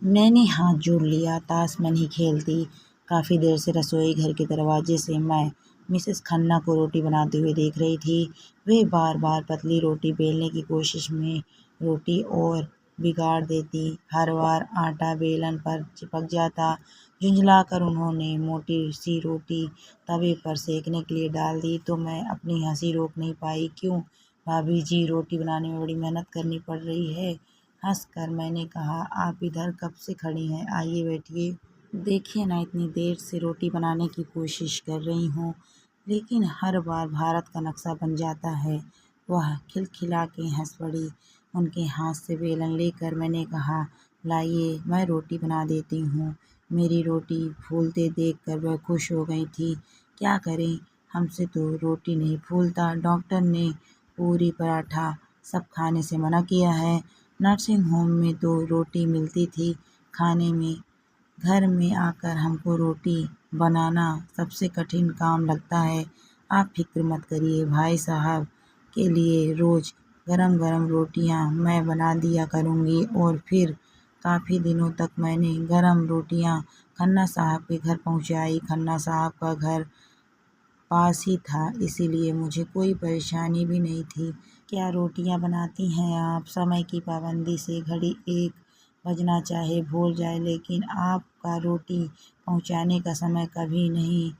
मैंने हाथ जोड़ लिया। ताश मैं नहीं खेलती। काफ़ी देर से रसोई घर के दरवाजे से मैं मिसेस खन्ना को रोटी बनाते हुए देख रही थी। वे बार बार पतली रोटी बेलने की कोशिश में रोटी और बिगाड़ देती। हर बार आटा बेलन पर चिपक जाता। झुंझलाकर उन्होंने मोटी सी रोटी तवे पर सेकने के लिए डाल दी तो मैं अपनी हंसी रोक नहीं पाई। क्यों भाभी जी, रोटी बनाने में बड़ी मेहनत करनी पड़ रही है। हंसकर मैंने कहा, आप इधर कब से खड़ी हैं, आइए बैठिए। देखिए ना, इतनी देर से रोटी बनाने की कोशिश कर रही हूँ, लेकिन हर बार भारत का नक्शा बन जाता है। वह खिलखिला के हंस पड़ी। उनके हाथ से बेलन लेकर मैंने कहा, लाइए मैं रोटी बना देती हूँ। मेरी रोटी फूलते देखकर वह खुश हो गई थी। क्या करें, हमसे तो रोटी नहीं फूलता। डॉक्टर ने पूरी पराठा सब खाने से मना किया है। नर्सिंग होम में तो रोटी मिलती थी खाने में। घर में आकर हमको रोटी बनाना सबसे कठिन काम लगता है। आप फिक्र मत करिए, भाई साहब के लिए रोज़ गरम गरम रोटियां मैं बना दिया करूँगी। और फिर काफ़ी दिनों तक मैंने गरम रोटियां खन्ना साहब के घर पहुँचाई। खन्ना साहब का घर पास ही था, इसीलिए मुझे कोई परेशानी भी नहीं थी। क्या रोटियां बनाती हैं आप? समय की पाबंदी से घड़ी 1 बजना चाहे भूल जाए, लेकिन आपका रोटी पहुंचाने का समय कभी नहीं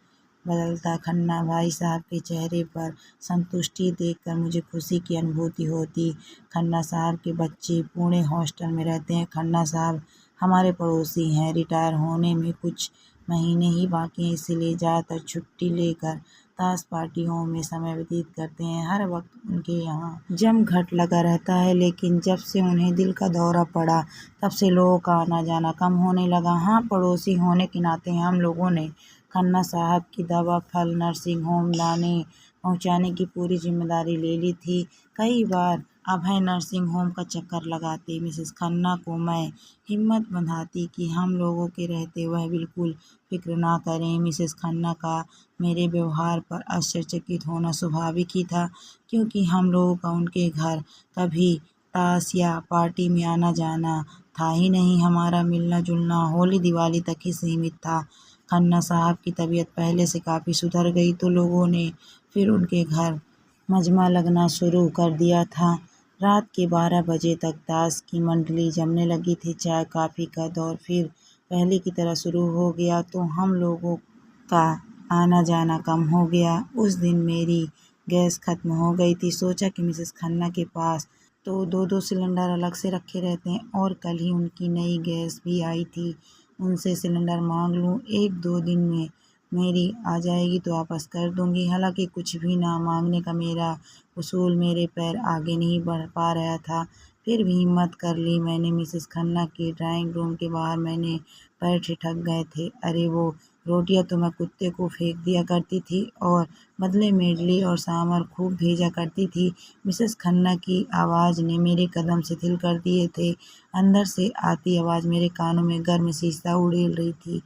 बदलता। खन्ना भाई साहब के चेहरे पर संतुष्टि देखकर मुझे खुशी की अनुभूति होती। खन्ना साहब के बच्चे पुणे हॉस्टल में रहते हैं। खन्ना साहब हमारे पड़ोसी हैं। रिटायर होने में कुछ महीने ही बाकी हैं, इसीलिए ज़्यादातर छुट्टी लेकर ताश पार्टियों में समय व्यतीत करते हैं। हर वक्त उनके यहाँ जमघट लगा रहता है, लेकिन जब से उन्हें दिल का दौरा पड़ा तब से लोगों का आना जाना कम होने लगा। हाँ, पड़ोसी होने के नाते हम लोगों ने खन्ना साहब की दवा फल नर्सिंग होम लाने पहुँचाने की पूरी जिम्मेदारी ले ली थी। कई बार अभय नर्सिंग होम का चक्कर लगाते मिसेस खन्ना को मैं हिम्मत बंधाती कि हम लोगों के रहते वह बिल्कुल फिक्र ना करें। मिसेस खन्ना का मेरे व्यवहार पर आश्चर्यचकित होना स्वाभाविक ही था, क्योंकि हम लोगों का उनके घर कभी ताश या पार्टी में आना जाना था ही नहीं। हमारा मिलना जुलना होली दिवाली तक ही सीमित था। खन्ना साहब की तबीयत पहले से काफ़ी सुधर गई तो लोगों ने फिर उनके घर मजमा लगना शुरू कर दिया था। रात के 12 बजे तक ताश की मंडली जमने लगी थी। चाय कॉफ़ी का दौर फिर पहले की तरह शुरू हो गया तो हम लोगों का आना जाना कम हो गया। उस दिन मेरी गैस खत्म हो गई थी। सोचा कि मिसेस खन्ना के पास तो 2-2 सिलेंडर अलग से रखे रहते हैं, और कल ही उनकी नई गैस भी आई थी। उनसे सिलेंडर मांग लूँ, 1-2 दिन में मेरी आ जाएगी तो वापस कर दूंगी। हालांकि कुछ भी ना मांगने का मेरा उसूल मेरे पैर आगे नहीं बढ़ पा रहा था, फिर भी हिम्मत कर ली मैंने। मिसेस खन्ना के ड्राइंग रूम के बाहर मैंने पैर ठिठक गए थे। अरे वो रोटियां तो मैं कुत्ते को फेंक दिया करती थी और बदले में इडली और सांभर खूब भेजा करती थी। मिसेस खन्ना की आवाज़ ने मेरे कदम शिथिल कर दिए थे। अंदर से आती आवाज़ मेरे कानों में गर्म शीशा उड़ेल रही थी।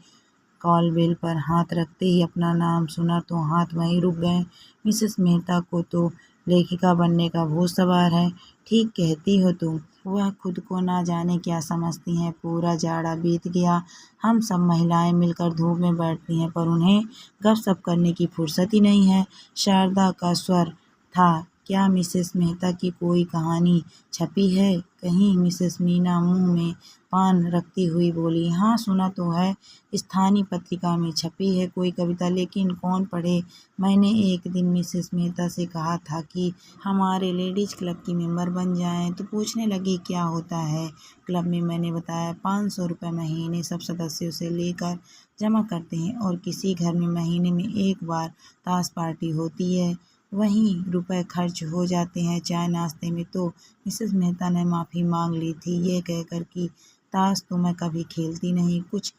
कॉल बेल पर हाथ रखते ही अपना नाम सुना तो हाथ वहीं रुक गए। मिसेस मेहता को तो लेखिका बनने का भूत सवार है। ठीक कहती हो तुम। वह खुद को ना जाने क्या समझती हैं। पूरा जाड़ा बीत गया, हम सब महिलाएं मिलकर धूप में बैठती हैं, पर उन्हें गपशप करने की फुर्सत ही नहीं है। शारदा का स्वर था, क्या मिसेस मेहता की कोई कहानी छपी है कहीं? मिसेस मीना मुंह में पान रखती हुई बोली, हाँ सुना तो है, स्थानीय पत्रिका में छपी है कोई कविता, लेकिन कौन पढ़े। मैंने एक दिन मिसेस मेहता से कहा था कि हमारे लेडीज क्लब की मेंबर बन जाएं, तो पूछने लगी क्या होता है क्लब में। मैंने बताया 500 रुपये महीने सब सदस्यों से लेकर जमा करते हैं, और किसी घर में महीने में एक बार ताश पार्टी होती है, वहीं रुपए खर्च हो जाते हैं चाय नाश्ते में। तो मिसेस मेहता ने माफ़ी मांग ली थी, ये कहकर कि ताश तो मैं कभी खेलती नहीं, कुछ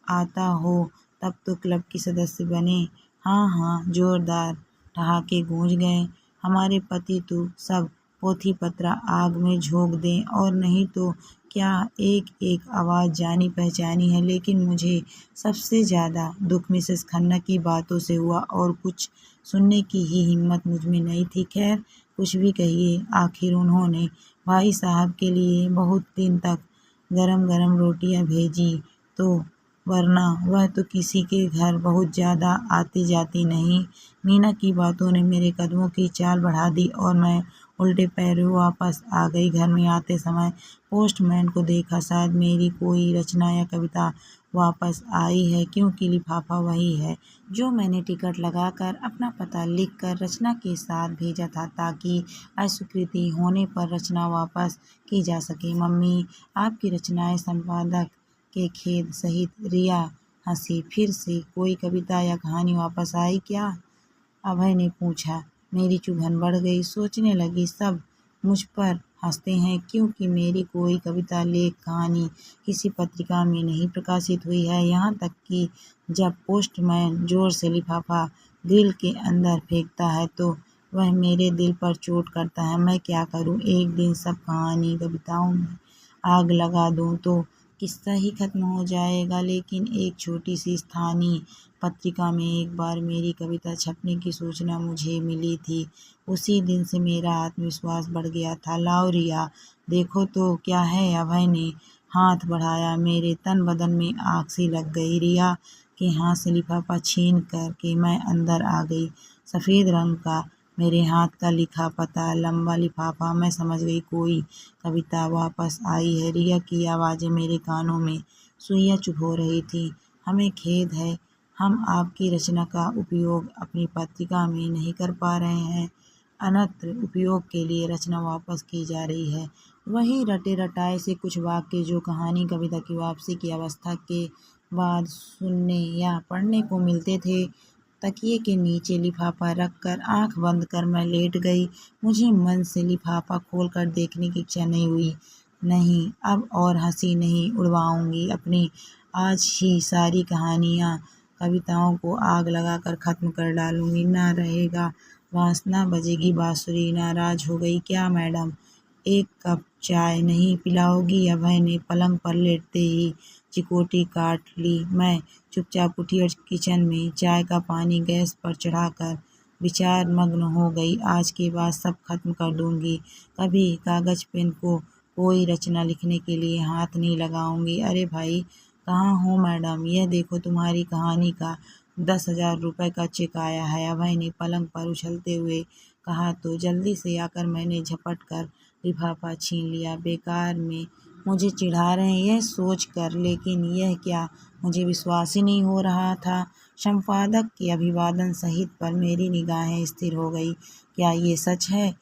आता हो तब तो क्लब की सदस्य बने। हाँ हाँ, जोरदार ठहाके गूंज गए। हमारे पति तो सब पोथी पत्रा आग में झोंक दें, और नहीं तो क्या। एक एक आवाज़ जानी पहचानी है, लेकिन मुझे सबसे ज़्यादा दुख मिसेस खन्ना की बातों से हुआ, और कुछ सुनने की ही हिम्मत मुझ में नहीं थी। खैर, कुछ भी कहिए, आखिर उन्होंने भाई साहब के लिए बहुत दिन तक गरम गरम रोटियां भेजी तो, वरना वह तो किसी के घर बहुत ज़्यादा आती जाती नहीं। मीना की बातों ने मेरे कदमों की चाल बढ़ा दी और मैं उल्टे पैरों वापस आ गई। घर में आते समय पोस्टमैन को देखा। शायद मेरी कोई रचना या कविता वापस आई है, क्योंकि लिफाफा वही है जो मैंने टिकट लगाकर अपना पता लिखकर रचना के साथ भेजा था, ताकि अस्वीकृति होने पर रचना वापस की जा सके। मम्मी, आपकी रचनाएं संपादक के खेद सहित। रिया हंसी। फिर से कोई कविता या कहानी वापस आई क्या? अभय ने पूछा। मेरी चुभन बढ़ गई। सोचने लगी सब मुझ पर हंसते हैं क्योंकि मेरी कोई कविता, लेख, कहानी किसी पत्रिका में नहीं प्रकाशित हुई है। यहाँ तक कि जब पोस्टमैन जोर से लिफाफा ग्रिल के अंदर फेंकता है तो वह मेरे दिल पर चोट करता है। मैं क्या करूँ? एक दिन सब कहानी कविताओं में आग लगा दूँ तो किस्सा ही खत्म हो जाएगा। लेकिन एक छोटी सी स्थानीय पत्रिका में एक बार मेरी कविता छपने की सूचना मुझे मिली थी। उसी दिन से मेरा आत्मविश्वास बढ़ गया था। लाओ रिया, देखो तो क्या है। अभय ने हाथ बढ़ाया। मेरे तन बदन में आग सी लग गई। रिया के हाथ से लिफाफा छीन कर के मैं अंदर आ गई। सफ़ेद रंग का मेरे हाथ का लिखा पता, लंबा लिफाफा। मैं समझ गई कोई कविता वापस आई है। रिया की आवाज़ें मेरे कानों में सुइयां चुभ हो रही थी। हमें खेद है, हम आपकी रचना का उपयोग अपनी पत्रिका में नहीं कर पा रहे हैं। अन्यत्र उपयोग के लिए रचना वापस की जा रही है। वही रटे रटाए से कुछ वाक्य जो कहानी कविता की वापसी की अवस्था के बाद सुनने या पढ़ने को मिलते थे। तकिए के नीचे लिफाफा रखकर आंख बंद कर मैं लेट गई। मुझे मन से लिफाफा खोलकर देखने की इच्छा नहीं हुई। नहीं, अब और हंसी नहीं उड़वाऊंगी अपनी। आज ही सारी कहानियाँ कविताओं को आग लगाकर खत्म कर डालूंगी। ना रहेगा वासना, बजेगी बांसुरी। नाराज हो गई क्या मैडम? एक कप चाय नहीं पिलाओगी? अभय ने पलंग पर लेटते ही चिकोटी काट ली। मैं चुपचाप उठी और किचन में चाय का पानी गैस पर चढ़ाकर विचार मग्न हो गई। आज के बाद सब खत्म कर दूंगी। कभी कागज पेन को कोई रचना लिखने के लिए हाथ नहीं लगाऊंगी। अरे भाई, कहाँ हो मैडम? यह देखो तुम्हारी कहानी का 10,000 रुपये का चेक आया है। अभय ने पलंग पर उछलते हुए कहा तो जल्दी से आकर मैंने झपट कर लिफाफा छीन लिया। बेकार में मुझे चिढ़ा रहे हैं यह सोच कर, लेकिन यह क्या, मुझे विश्वास ही नहीं हो रहा था। संपादक के अभिवादन सहित पर मेरी निगाहें स्थिर हो गई। क्या ये सच है?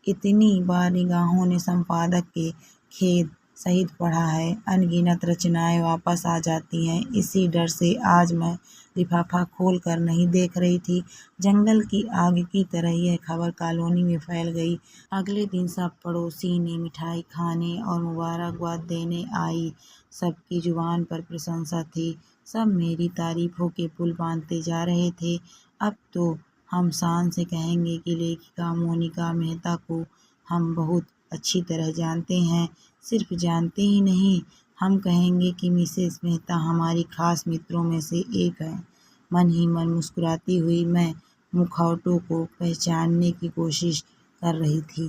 इतनी बार निगाहों ने संपादक के खेद सहित पढ़ा है। अनगिनत रचनाएं वापस आ जाती हैं। इसी डर से आज मैं लिफाफा खोल कर नहीं देख रही थी। जंगल की आग की तरह यह खबर कॉलोनी में फैल गई। अगले दिन सब पड़ोसी ने मिठाई खाने और मुबारकबाद देने आई। सबकी जुबान पर प्रशंसा थी। सब मेरी तारीफों के पुल बांधते जा रहे थे। अब तो हम शान से कहेंगे कि लेखिका मोनिका मेहता को हम बहुत अच्छी तरह जानते हैं। सिर्फ जानते ही नहीं, हम कहेंगे कि मिसेस मेहता हमारी खास मित्रों में से एक है। मन ही मन मुस्कुराती हुई मैं मुखौटों को पहचानने की कोशिश कर रही थी।